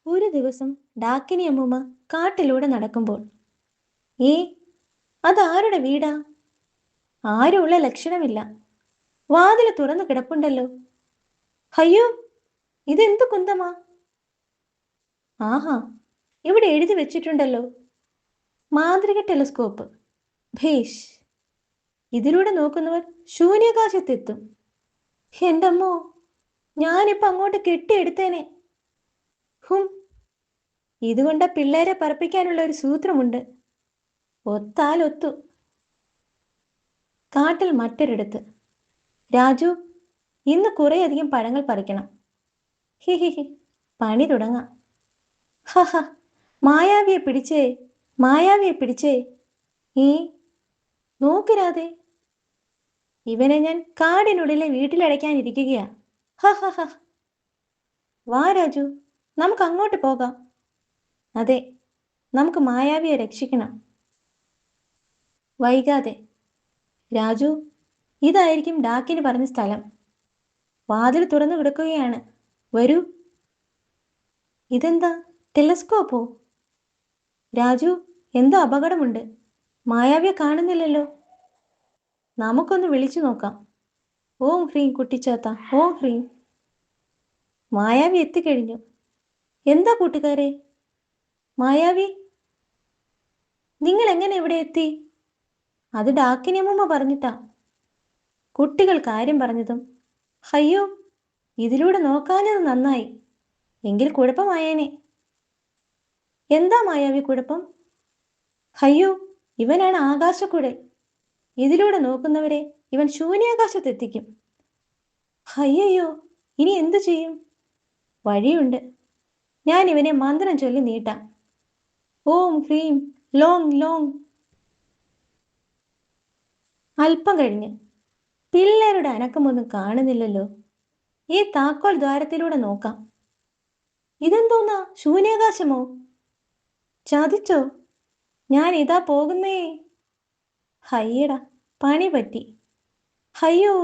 ഒരു ദിവസം ഡാക്കിനി അമ്മൂമ്മ കാട്ടിലൂടെ നടക്കുമ്പോൾ, ഏ അതാരുടെ വീടാ? ആരുമുള്ള ലക്ഷണമില്ല. വാതില് തുറന്നു കിടപ്പുണ്ടല്ലോ. അയ്യോ, ഇതെന്ത് കുന്തമാ? ആഹാ, ഇവിടെ എഴുതി വെച്ചിട്ടുണ്ടല്ലോ, മാന്ത്രിക ടെലിസ്കോപ്പ്. ഭേഷ്, ഇതിലൂടെ നോക്കുന്നവർ ശൂന്യാകാശത്തെത്തും. എന്റമ്മോ, ഞാനിപ്പോ അങ്ങോട്ട് കെട്ടിയെടുത്തേനെ. ഹും, ഇതുകൊണ്ട് പിള്ളേരെ പറപ്പിക്കാനുള്ള ഒരു സൂത്രമുണ്ട്. ഒത്താൽ ഒത്തു. കാട്ടിൽ മറ്റൊരിടത്ത്, രാജു, ഇന്ന് കുറേയധികം പഴങ്ങൾ പറിക്കണം. ഹി ഹി ഹി, പണി തുടങ്ങാം. ഹഹ, മായാവിയെ പിടിച്ചേ, മായാവിയെ പിടിച്ചേ. ഏ, നോക്കിരാതെ, ഇവനെ ഞാൻ കാടിനുള്ളിലെ വീട്ടിലടയ്ക്കാനിരിക്കുകയാ. ഹ ഹ ഹ. വാ രാജു, നമുക്ക് അങ്ങോട്ട് പോകാം. അതെ, നമുക്ക് മായാവിയെ രക്ഷിക്കണം. വൈകാതെ. രാജു, ഇതായിരിക്കും ഡാക്കിന് പറഞ്ഞ സ്ഥലം. വാതിൽ തുറന്നു കിടക്കുകയാണ്. വരൂ. ഇതെന്താ, ടെലസ്കോപ്പോ? രാജു, എന്തോ അപകടമുണ്ട്. മായാവിയെ കാണുന്നില്ലല്ലോ. നമുക്കൊന്ന് വിളിച്ചു നോക്കാം. ഓം ഹ്രീം കുട്ടിച്ചാത്ത, ഓം ഹ്രീം. മായാവി എത്തിക്കഴിഞ്ഞു. എന്താ കൂട്ടുകാരെ? മായാവി, നിങ്ങൾ എങ്ങനെ ഇവിടെ എത്തി? അത് ഡാക്കിനിയമ്മ പറഞ്ഞിട്ടാ. കുട്ടികൾ കാര്യം പറഞ്ഞതും, അയ്യോ, ഇതിലൂടെ നോക്കാഞ്ഞത് നന്നായി. എങ്കിൽ കുഴപ്പമായേനെ. എന്താ മായാവി കുഴപ്പം? അയ്യോ, ഇവനാണ് ആകാശക്കുഴൽ. ഇതിലൂടെ നോക്കുന്നവരെ ഇവൻ ശൂന്യാകാശത്തെത്തിക്കും. അയ്യോ, ഇനി എന്തു ചെയ്യും? വഴിയുണ്ട്. ഞാൻ ഇവനെ മന്ത്രം ചൊല്ലി നീട്ടാം. ഓം ഹ്രീം ലോങ് ലോങ്. അല്പം കഴിഞ്ഞ്, പിള്ളേരുടെ അനക്കമൊന്നും കാണുന്നില്ലല്ലോ. ഈ താക്കോൽ ദ്വാരത്തിലൂടെ നോക്കാം. ഇതെന്തോന്നാ, ശൂന്യാകാശമോ? ചതിച്ചോ? ഞാൻ ഇതാ പോകുന്നേ. ഹയ്യടാ, പണി പറ്റി. അയ്യോ,